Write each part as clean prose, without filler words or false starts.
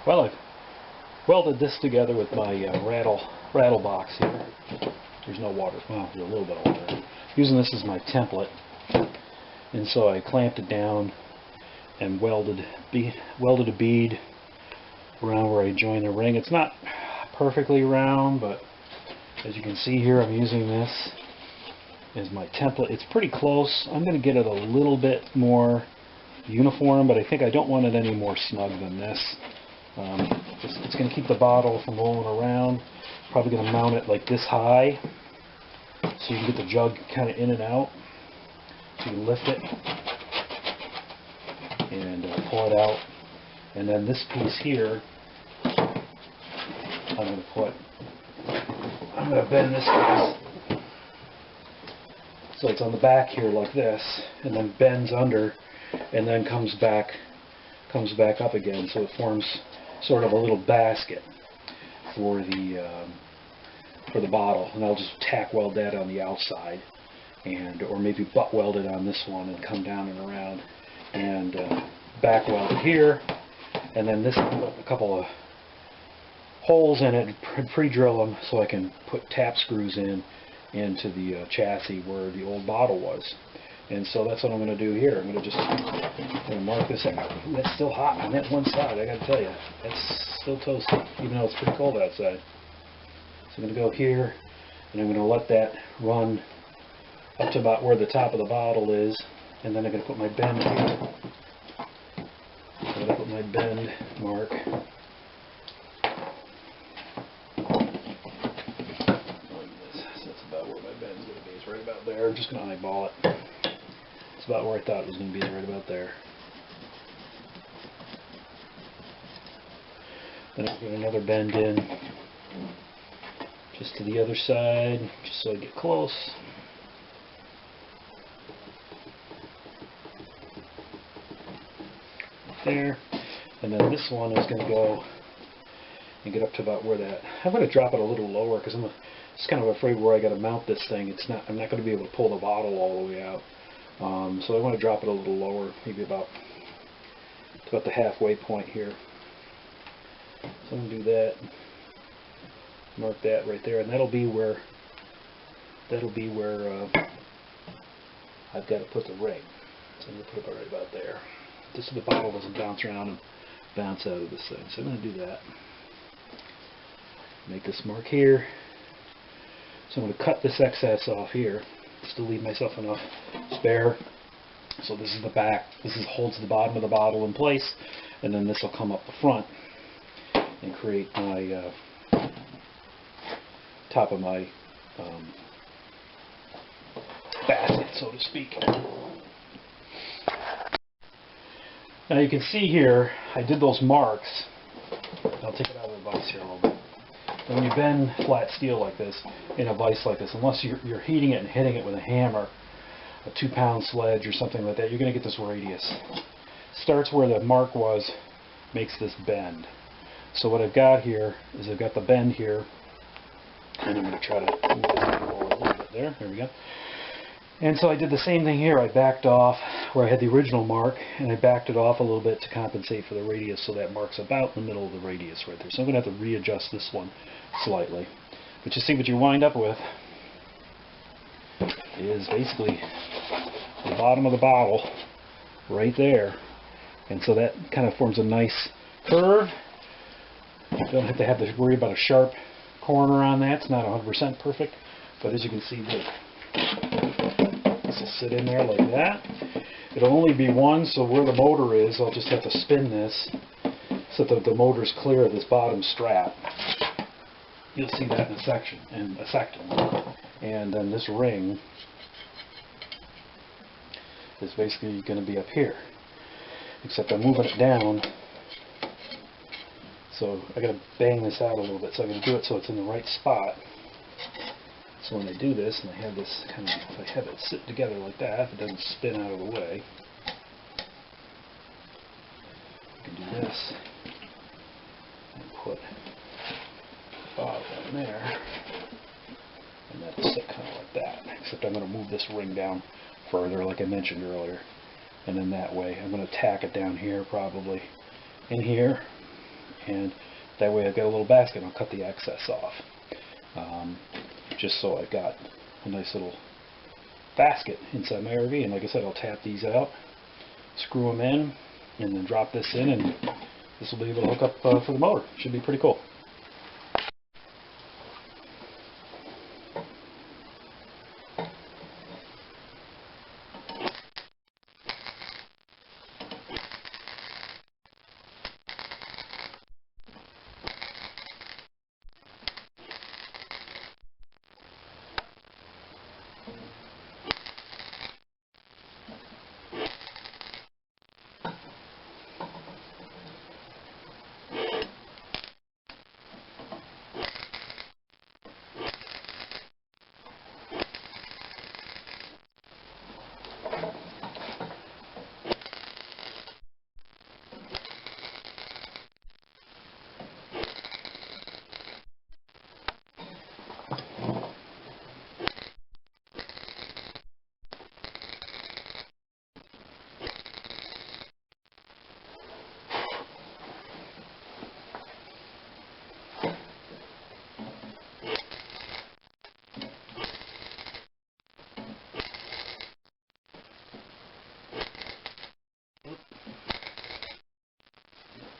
Well, I've welded this together with my rattle box here. There's no water. Well, there's a little bit of water. Using this as my template, and so I clamped it down and welded a bead around where I join the ring. It's not perfectly round, but as you can see here, I'm using this as my template. It's pretty close. I'm going to get it a little bit more uniform, but I think I don't want it any more snug than this. It's going to keep the bottle from rolling around. Probably going to mount it like this high, so you can get the jug kind of in and out. So you can lift it and pull it out. And then this piece here, I'm going to bend this piece so it's on the back here like this, and then bends under, and then comes back up again, so it forms sort of a little basket for the bottle. And I'll just tack weld that on the outside, or maybe butt weld it on this one and come down and around, and back weld it here, and then this, a couple of holes in it, pre-drill them so I can put tap screws into the chassis where the old bottle was. And so that's what I'm going to do here. I'm going to mark this out. Ooh, that's still hot on that one side, I got to tell you. That's still toasty, even though it's pretty cold outside. So I'm going to go here, and I'm going to let that run up to about where the top of the bottle is, and then I'm going to put my bend here. I'm going to put my bend mark. Right about there. I'm just going to eyeball it. It's about where I thought it was going to be, right about there. Then I'll get another bend in just to the other side, just so I get close. Right there. And then this one is going to go and get up to about where that. I'm going to drop it a little lower because I'm just kind of afraid where I got to mount this thing. I'm not going to be able to pull the bottle all the way out. So I want to drop it a little lower, maybe about the halfway point here. So I'm going to do that. Mark that right there, and that'll be where I've got to put the ring. So I'm going to put it right about there, just so the bottle doesn't bounce around and bounce out of this thing. So I'm going to do that. Make this mark here. So I'm going to cut this excess off here, just to leave myself enough spare. So this is the back. This holds the bottom of the bottle in place, and then this will come up the front and create my top of my basket, so to speak. Now you can see here, I did those marks. I'll take it out of the vise here a little bit. And when you bend flat steel like this, in a vise like this, unless you're heating it and hitting it with a hammer, a 2-pound sledge or something like that, you're going to get this radius. Starts where the mark was, makes this bend. So what I've got here is I've got the bend here, and I'm going to try to move it a little bit there. There we go. And so I did the same thing here. I backed off where I had the original mark, and I backed it off a little bit to compensate for the radius, so that mark's about in the middle of the radius right there. So I'm going to have to readjust this one slightly. But you see what you wind up with is basically the bottom of the bottle right there. And so that kind of forms a nice curve. You don't have to worry about a sharp corner on that. It's not 100% perfect, but as you can see, this will sit in there like that. It'll only be one, so where the motor is, I'll just have to spin this so that the motor's clear of this bottom strap. You'll see that in a second. And then this ring is basically going to be up here, except I'm moving it down. So I got to bang this out a little bit. So I'm going to do it so it's in the right spot. So when I do this, and I have this kind of, if I have it sit together like that, if it doesn't spin out of the way, I can do this and put the bottle in there, and that'll sit kind of like that. Except I'm going to move this ring down further, like I mentioned earlier, and then that way I'm going to tack it down here, probably in here, and that way I've got a little basket and I'll cut the excess off. Just so I've got a nice little basket inside my RV, and like I said, I'll tap these out, screw them in, and then drop this in, and this will be able to hook up for the motor. Should be pretty cool.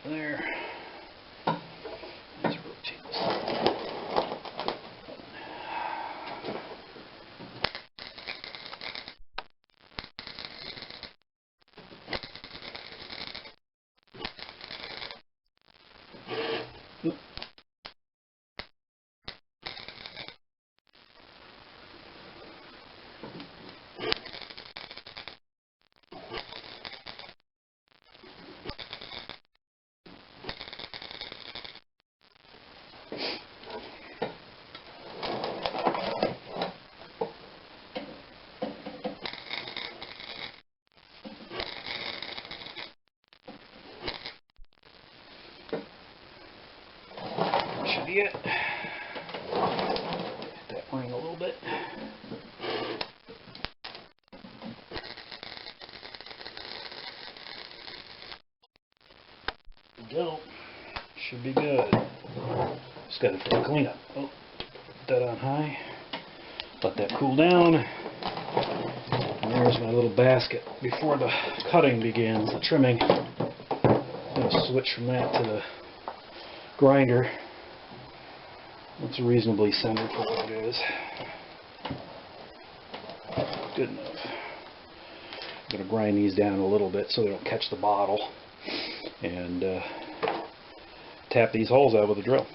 There. Let's rotate this. Should be it. Hit that ring a little bit. There we go. Should be good. Just got to clean up. Oh, put that on high. Let that cool down. And there's my little basket. Before the cutting begins, the trimming, I'm going to switch from that to the grinder. It's reasonably centered for what it is. Good enough. I'm going to grind these down a little bit so they don't catch the bottle, and tap these holes out with a drill.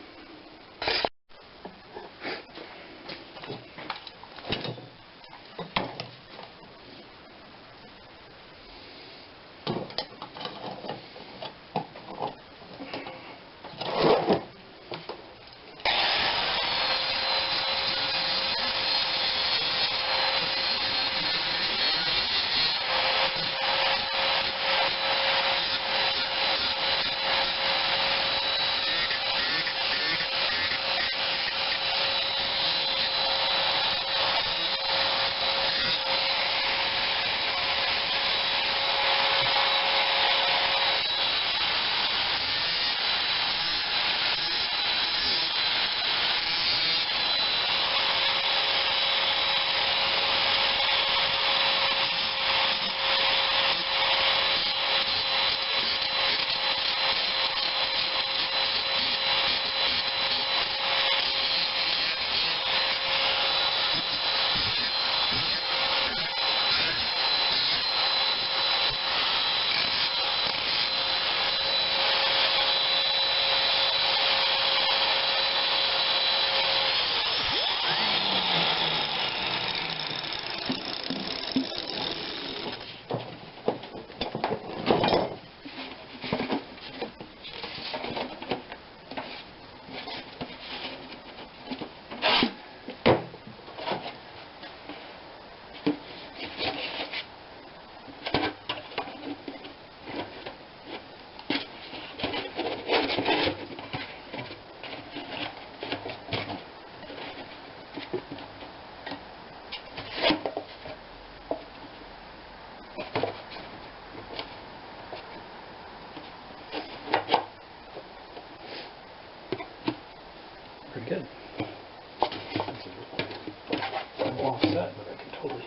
Totally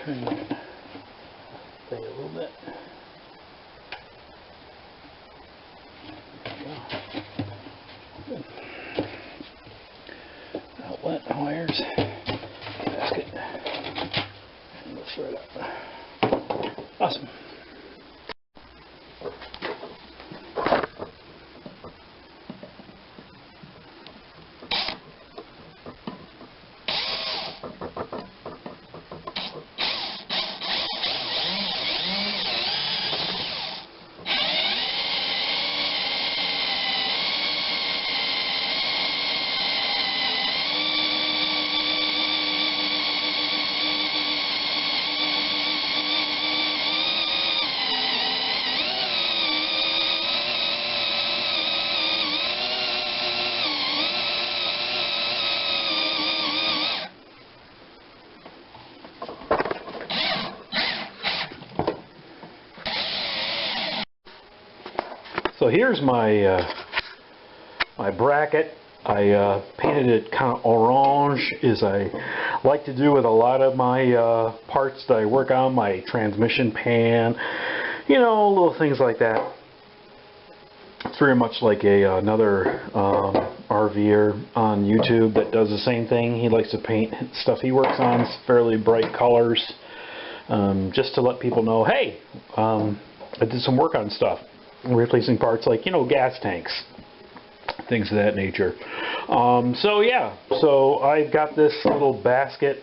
turn that thing a little bit. Good. Outlet wires, basket, and lifts right up. Awesome. So here's my my bracket. I painted it kind of orange, as I like to do with a lot of my parts that I work on, my transmission pan, you know, little things like that. It's very much like another RV'er on YouTube that does the same thing. He likes to paint stuff he works on fairly bright colors, just to let people know, hey, I did some work on stuff. Replacing parts like, you know, gas tanks, things of that nature. So yeah, so I've got this little basket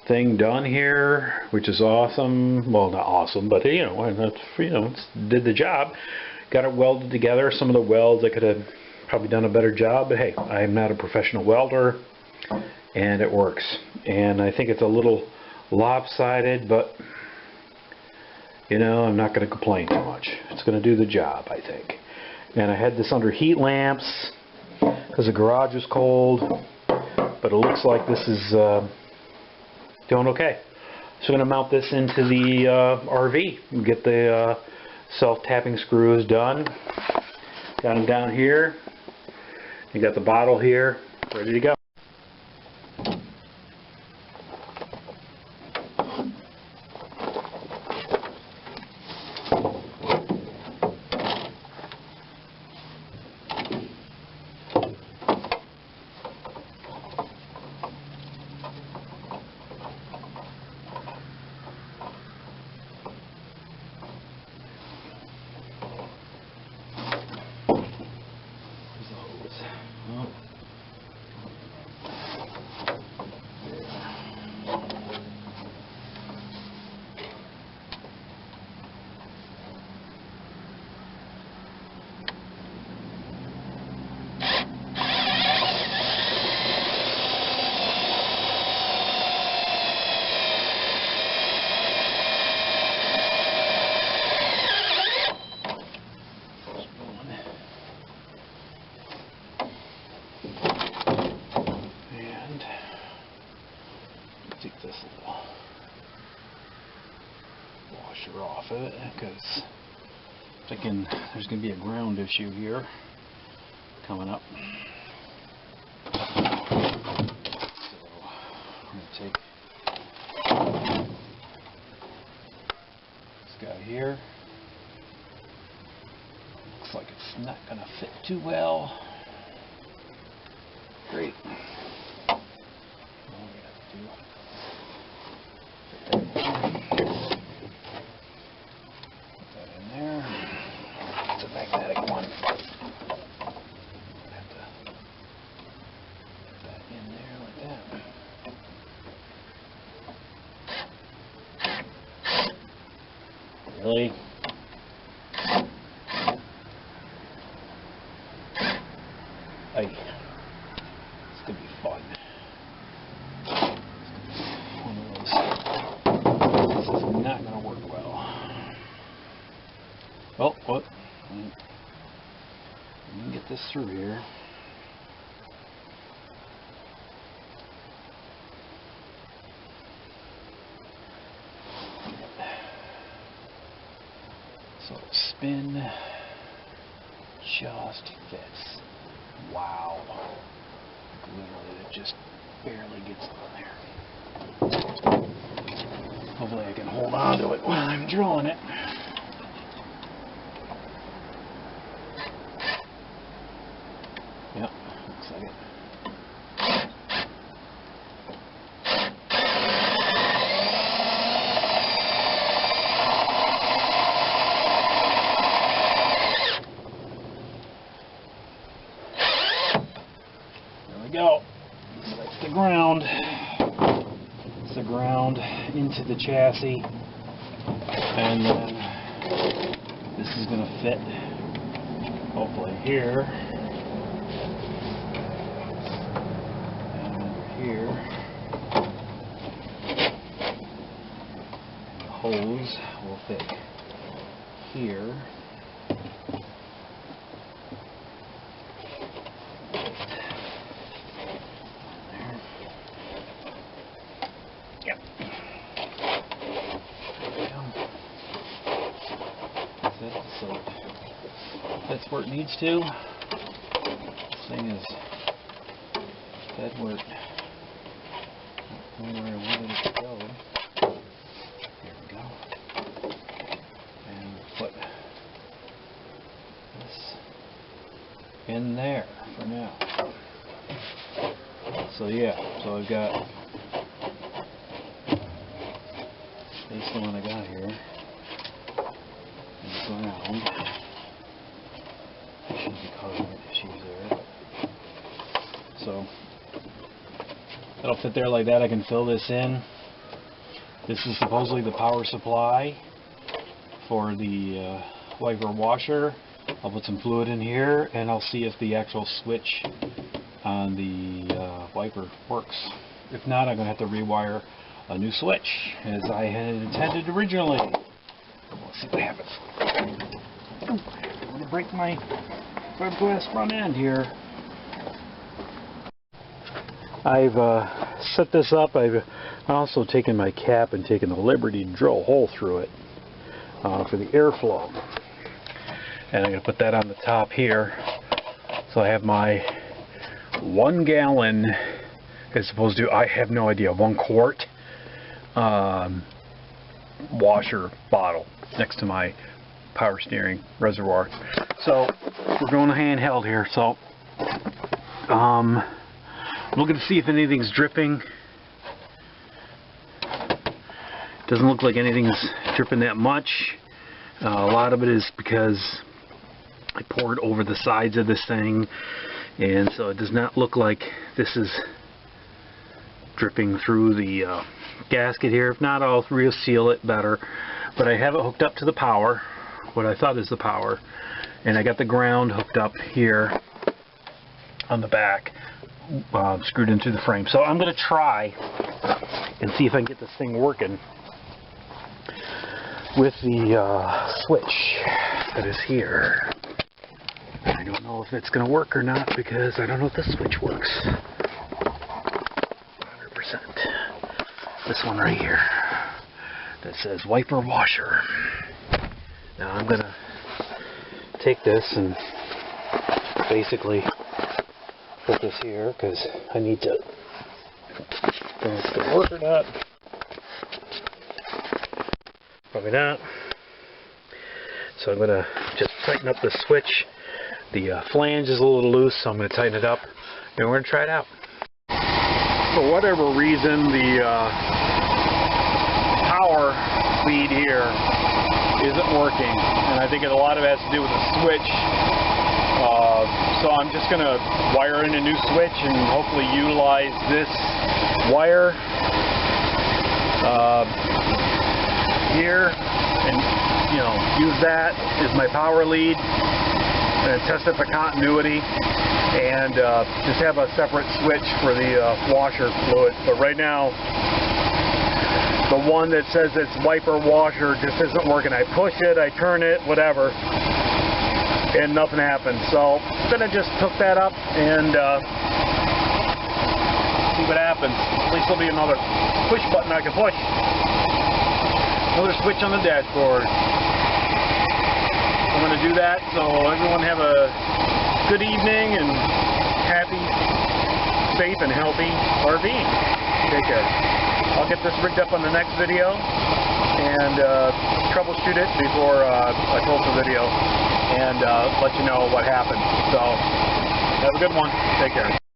thing done here, which is awesome. Well, not awesome, but you know, it's did the job. Got it welded together. Some of the welds I could have probably done a better job, but hey, I'm not a professional welder, and it works. And I think it's a little lopsided, but you know, I'm not going to complain too much. It's going to do the job, I think. And I had this under heat lamps because the garage was cold, but it looks like this is doing okay. So I'm going to mount this into the RV and get the self-tapping screws done. Got them down here. You got the bottle here, ready to go. Take this little washer off of it, because I'm thinking there's going to be a ground issue here coming up. So I'm going to take this guy here. Looks like it's not going to fit too well. Great. All we have to do. Put that in there. It's a magnetic one. Have to put that in there like that. Really? It's gonna be fun. One of those. This is not gonna work well. Oh, what? Let me get this through here. So spin just fits. Wow. Literally, it just barely gets on there. Hopefully I can hold on to it while I'm drilling it. Yep, looks like it. There we go. So that's the ground. It's the ground into the chassis, and then this is going to fit hopefully here and under here. And the hose will fit here. So that's where it needs to. This thing is dead where I wanted it to go. There we go. And put this in there for now. So yeah, so I've got based on what I got here. Ground. Shouldn't be causing issues there. So that'll fit there like that. I can fill this in. This is supposedly the power supply for the wiper washer. I'll put some fluid in here and I'll see if the actual switch on the wiper works. If not, I'm going to have to rewire a new switch as I had intended originally. Let's see what happens. I'm going to break my fiberglass front end here. I've set this up. I've also taken my cap and taken the liberty to drill a hole through it for the airflow. And I'm going to put that on the top here. So I have my 1 gallon, as opposed to, I have no idea, 1 quart washer bottle next to my power steering reservoir. So we're going handheld here. So looking to see if anything's dripping. Doesn't look like anything's dripping that much. A lot of it is because I poured over the sides of this thing, and so it does not look like this is dripping through the gasket here. If not, I'll reseal it better. But I have it hooked up to the power, what I thought is the power, and I got the ground hooked up here on the back, screwed into the frame. So I'm going to try and see if I can get this thing working with the switch that is here. I don't know if it's going to work or not because I don't know if the switch works 100%. This one right here that says wiper washer. Now I'm going to take this and basically put this here because I need to think it's going to work or not. Probably not. So I'm going to just tighten up the switch. The flange is a little loose, so I'm going to tighten it up and we're going to try it out. For whatever reason, the power lead here isn't working, and I think a lot of it has to do with the switch. So I'm just going to wire in a new switch and hopefully utilize this wire here, and use that as my power lead and test it for continuity, and just have a separate switch for the washer fluid. But right now, the one that says it's wiper washer just isn't working. I push it, I turn it, whatever, and nothing happens. So I'm gonna just hook that up and see what happens. At least there'll be another push button I can push. Another switch on the dashboard. I'm gonna do that. So everyone have a good evening and happy, safe, and healthy RVing. Take care. I'll get this rigged up on the next video. and troubleshoot it before I post a video and let you know what happened. So have a good one. Take care.